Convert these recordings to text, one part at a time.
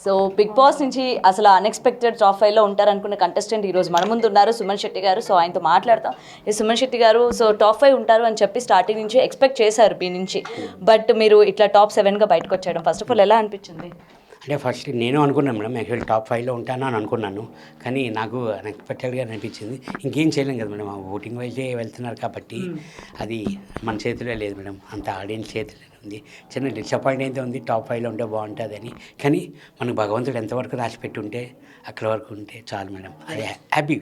So big boss నుంచి అసలు unexpected top 5లో ఉంటారనుకున్న contestant ఈరోజు మన ముందు ఉన్నారు సుమన్ శెట్టి గారు. సో ఆయనతో మాట్లాడతాం. ఈ సుమన్ శెట్టి గారు సో టాప్ 5 ఉంటారు అని చెప్పి స్టార్టింగ్ నుంచి ఎక్స్పెక్ట్ చేశారు మీ నుంచి, బట్ మీరు ఇట్లా టాప్ 7గా బయటకు వచ్చేయడం ఫస్ట్ ఆఫ్ ఆల్ ఎలా అనిపించింది? అంటే ఫస్ట్ నేను అనుకున్నాను మేడం, యాక్చువల్లీ టాప్ 5లో ఉంటాను అని అనుకున్నాను, కానీ నాకు అన్ఎక్స్పెక్టెడ్గా అనిపించింది. ఇంకేం చేయలేం కదా మేడం, ఆ ఓటింగ్ వైజే వెళ్తున్నారు కాబట్టి అది మన చేతిలో లేదు మేడం, అంత ఆడియన్స్ చేతిలో ఉంది. చిన్న డిసప్పాయింట్ అయితే ఉంది, టాప్ 5లో ఉంటే బాగుంటుందని. కానీ మనకు భగవంతుడు ఎంతవరకు రాసి పెట్టి ఉంటే అక్కడ వరకు ఉంటే చాలు మేడం. అది happy,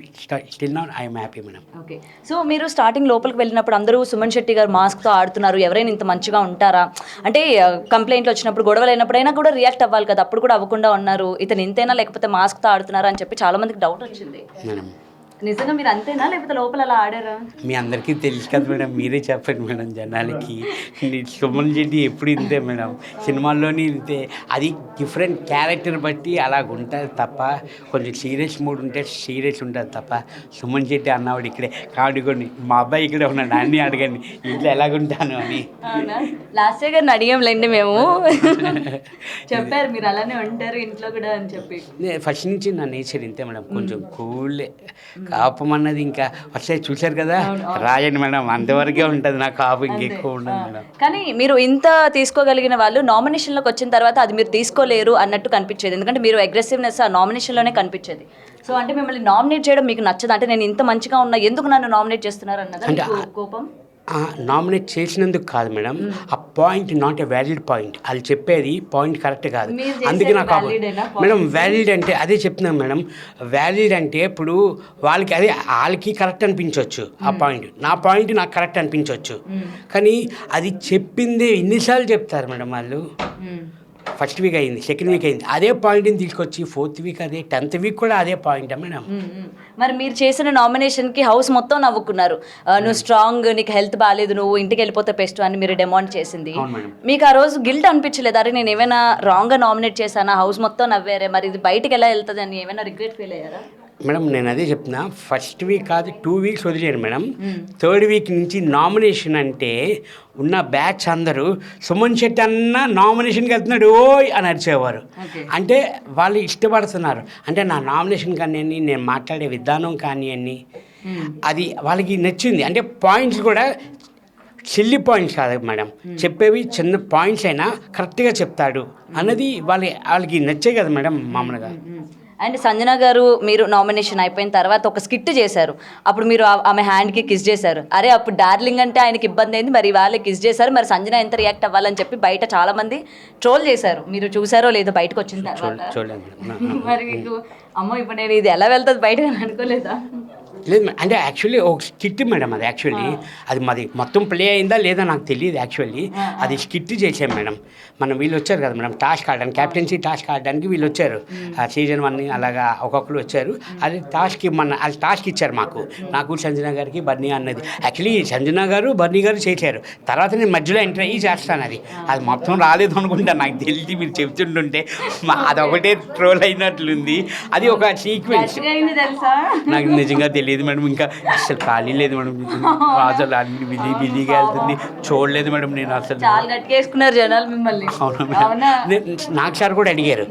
still not I'm happy madam. Okay, so మీరు స్టార్టింగ్ లోపలికి వెళ్ళినప్పుడు అందరూ సుమన్ శెట్టి గారు మాస్క్తో ఆడుతున్నారు, ఎవరైనా ఇంత మంచిగా ఉంటారా అంటే కంప్లైంట్లు వచ్చినప్పుడు గొడవలు అయినప్పుడైనా కూడా రియాక్ట్ అవ్వాలి కదా, అప్పుడు కూడా అవ్వకుండా ఉన్నారు. ఇతను ఇంతేనా లేకపోతే మాస్క్తో ఆడుతున్నారా అని చెప్పి చాలా మందికి డౌట్ వచ్చింది. మేడం నిజంగా మీరు అంతేనా లేకపోతే లోపల అలా ఆడారా? మీ అందరికీ తెలుసు కదా మేడం, మీరే చెప్పండి మేడం జనాలకి. సుమన్ శెట్టి ఎప్పుడు ఇంతే మేడం, సినిమాల్లోని ఇంతే. అది డిఫరెంట్ క్యారెక్టర్ బట్టి అలాగ ఉంటుంది తప్ప, కొంచెం సీరియస్ మూడ్ ఉంటే సీరియస్ ఉంటుంది తప్ప. సుమన్ శెట్టి అన్నవాడు ఇక్కడే కాడుకోండి, మా అబ్బాయి ఇక్కడే ఉన్నాడు, అన్నీ అడగండి ఇంట్లో ఎలాగుంటాను అని. లాస్ట్ ఇయర్ గారిని అడిగాంలేండి మేము, చెప్పారు మీరు అలానే ఉంటారు ఇంట్లో కూడా అని చెప్పి. ఫస్ట్ నుంచి నా నేచర్ ఇంతే మేడం, కొంచెం కూల్. కాపం అన్నది ఇంకా వస్తే చూశారు కదా, రాయండి మేడం, అంతవరకే ఉంటుంది నా కాపు, ఇంకెక్కువ ఉండదు మేడం. కానీ మీరు ఇంత తీసుకోగలిగిన వాళ్ళు నామినేషన్లోకి వచ్చిన తర్వాత అది మీరు తీసుకోలేరు అన్నట్టు కనిపించేది, ఎందుకంటే మీరు అగ్రెసివ్నెస్ ఆ నామినేషన్లోనే కనిపించేది. సో అంటే మిమ్మల్ని నామినేట్ చేయడం మీకు నచ్చదు, అంటే నేను ఇంత మంచిగా ఉన్నా ఎందుకు నన్ను నామినేట్ చేస్తున్నారు అన్నదా కోపం? నామినేట్ చేసినందుకు కాదు మేడం, ఆ point not a valid point. వాళ్ళు చెప్పేది పాయింట్ కరెక్ట్ కాదు, అందుకే నాకు మేడం వ్యాలిడ్ అంటే అదే చెప్తున్నాను మేడం. వ్యాలిడ్ అంటే ఇప్పుడు వాళ్ళకి అదే వాళ్ళకి కరెక్ట్ అనిపించవచ్చు ఆ పాయింట్, నా పాయింట్ నాకు కరెక్ట్ అనిపించవచ్చు, కానీ అది చెప్పిందే ఎన్నిసార్లు చెప్తారు మేడం వాళ్ళు. ఫస్ట్ వీక్ అయింది, సెకండ్ వీక్ అయింది, అదే పాయింట్ని తీసుకొచ్చి 4th వీక్ అదే, 10th వీక్ కూడా అదే పాయింట్ మేడం. మరి మీరు చేసిన నామినేషన్కి హౌస్ మొత్తం నవ్వుకున్నారు. నువ్వు స్ట్రాంగ్, నీకు హెల్త్ బాగాలేదు, నువ్వు ఇంటికి వెళ్ళిపోతే బెస్ట్ అని మీరు డిమాండ్ చేసింది. మీకు ఆ రోజు గిల్ట్ అనిపించలేదు, అరే నేను ఏమైనా రాంగ్గా నామినేట్ చేశానా, హౌస్ మొత్తం నవ్వారే, మరి ఇది బయటికి ఎలా వెళ్తుంది అని ఏమైనా రిగ్రెట్ ఫీల్ అయ్యారా? మేడం నేను అదే చెప్తున్నా, ఫస్ట్ వీక్ కాదు 2 వీక్స్ వదిలేను మేడం. 3rd వీక్ నుంచి నామినేషన్ అంటే ఉన్న బ్యాచ్ అందరూ సుమన్ శెట్టి అన్న నామినేషన్కి వెళ్తున్నాడు ఓయ్ అని అరిచేవారు. అంటే వాళ్ళు ఇష్టపడుతున్నారు, అంటే నా నామినేషన్ కానివ్వండి, నేను మాట్లాడే విధానం కానివ్వండి, అది వాళ్ళకి నచ్చింది. అంటే పాయింట్స్ కూడా సిల్లీ పాయింట్స్ కాదు మేడం, చెప్పేవి చిన్న పాయింట్స్ అయినా కరెక్ట్గా చెప్తాడు అన్నది వాళ్ళకి నచ్చే కదా మేడం మామూలుగా. అండ్ సంజన గారు మీరు నామినేషన్ అయిపోయిన తర్వాత ఒక స్కిట్ చేశారు, అప్పుడు మీరు ఆమె హ్యాండ్కి కిస్ చేశారు. అరే అప్పుడు డార్లింగ్ అంటే ఆయనకి ఇబ్బంది అయింది, మరి వాళ్ళే కిస్ చేశారు, మరి సంజన ఎంత రియాక్ట్ అవ్వాలని చెప్పి బయట చాలా మంది ట్రోల్ చేశారు. మీరు చూసారో లేదో బయటకు వచ్చిన తర్వాత? మరి మీకు అమ్మో ఇప్పుడు నేను ఇది ఎలా వెళ్తుంది బయటకు అని అనుకోలేదా? లేదు అంటే యాక్చువల్లీ ఒక స్కిట్ మేడం, అది యాక్చువల్లీ అది మాది మొత్తం ప్లే అయిందా లేదా నాకు తెలియదు. యాక్చువల్లీ అది స్కిట్ చేసాం మేడం. వీళ్ళు వచ్చారు కదా మేడం టాస్క్ ఆడడానికి, క్యాప్టెన్సీ టాస్క్ ఆడడానికి వీళ్ళు వచ్చారు, సీజన్ 1 అలాగా ఒక్కొక్కరు వచ్చారు. అది టాస్క్ అది టాస్క్ ఇచ్చారు నాకు సంజన గారికి బర్నీ అన్నది. యాక్చువల్లీ సంజన గారు బర్నీ గారు చేశారు, తర్వాత నేను మధ్యలో ఎంటర్ అయ్యి చేస్తాను. అది మొత్తం రాలేదు అనుకుంటా, నాకు తెలిసి మీరు చెప్తుంటుంటే అదొకటే ట్రోల్ అయినట్లుంది. అది ఒక సీక్వెన్స్, నాకు నిజంగా తెలియదు మేడం. ఇంకా అసలు ఖాళీ లేదు మేడం, అసలు అన్ని బిజీగా వెళ్తుంది, చూడలేదు మేడం నేను అసలు. చాలా గట్టికేసుకున్నారు జనాలు మిమ్మల్ని. అవునా మేడం, నాకు సార్ కూడా అడిగారు,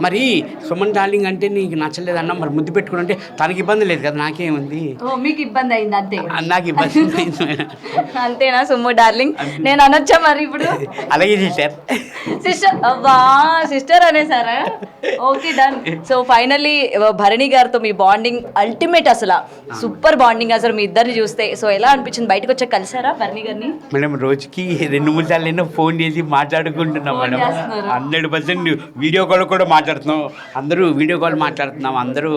మరి సుమన్ డార్లింగ్ అంటే నీకు నచ్చలేదన్నా, మరి ముద్దు పెట్టుకుంటే తనకి ఇబ్బంది లేదు కదా, నాకేముంది? మీకు ఇబ్బంది అయింది అంతే? నాకు ఇబ్బంది అయింది మేడం. అంతేనా సుమ్ము డార్లింగ్ నేను అనొచ్చా మరి ఇప్పుడు? అలాగే సిస్టర్, సిస్టర్ అవ్వా సిస్టర్ అనేసారా? Okay done. So finally Bharani గారితో మీ బాండింగ్ అల్టిమేట్, అసలు సూపర్ బాండింగ్ అసలు మీ ఇద్దరిని చూస్తే. సో ఎలా అనిపించింది, బయటకు వచ్చాక కలిసారా భరణి గారిని? మేడం రోజుకి 2-3 సార్లు ఫోన్ చేసి మాట్లాడుకుంటున్నాం మేడం, 100% వీడియో కాల్ కూడా మాట్లాడుతున్నాం, అందరూ వీడియో కాల్ మాట్లాడుతున్నాం, అందరూ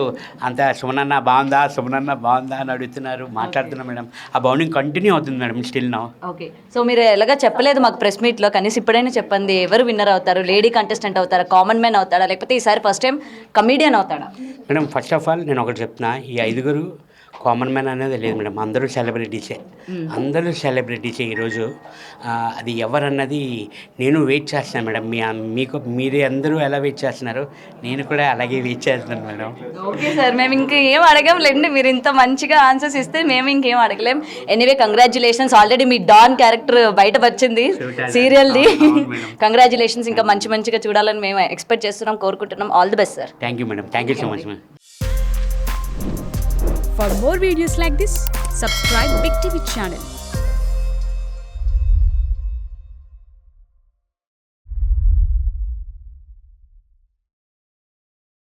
అంత సుమనన్న బాగుందా సుమనన్న బాగుందా అని అడుగుతున్నారు, మాట్లాడుతున్నాం మేడం. ఆ బాండింగ్ కంటిన్యూ అవుతుంది madam still now. Okay, so మీరు ఎలాగా చెప్పలేదు మాకు ప్రెస్ మీట్లో, కనీసం ఇప్పుడైనా చెప్పండి, ఎవరు విన్నర్ అవుతారు? లేడీ కంటెస్టెంట్ అవుతారా, కామన్ మ్యాన్ అవుతాడా, లేకపోతే ఈసారి ఫస్ట్ టైం కమీడియన్ అవుతాడా? మేడం ఫస్ట్ ఆఫ్ ఆల్ నేను ఒకటి చెప్తున్నా, ఈ 5 కామన్ మ్యాన్ అనేది లేదు మేడం, అందరూ సెలబ్రిటీసే. అందరూ సెలబ్రిటీసే ఈరోజు. అది ఎవరన్నది నేను వెయిట్ చేస్తాను మేడం. మీకు మీరే అందరూ ఎలా వెయిట్ చేస్తున్నారు, నేను కూడా అలాగే వెయిట్ చేస్తున్నాను మేడం. ఓకే సార్, మేము ఇంకేం అడగంలేండి, మీరు ఇంత మంచిగా ఆన్సర్స్ ఇస్తే మేము ఇంకేం అడగలేం. ఎనీవే కంగ్రాచులేషన్స్, ఆల్రెడీ మీ డాన్ క్యారెక్టర్ బయట వచ్చింది సీరియల్ది. కంగ్రాచులేషన్స్, ఇంకా మంచిగా చూడాలని మేము ఎక్స్పెక్ట్ చేస్తున్నాం, కోరుకుంటున్నాం. All the best sir. Thank you madam, thank you so much madam. For more videos like this, subscribe Big TV channel.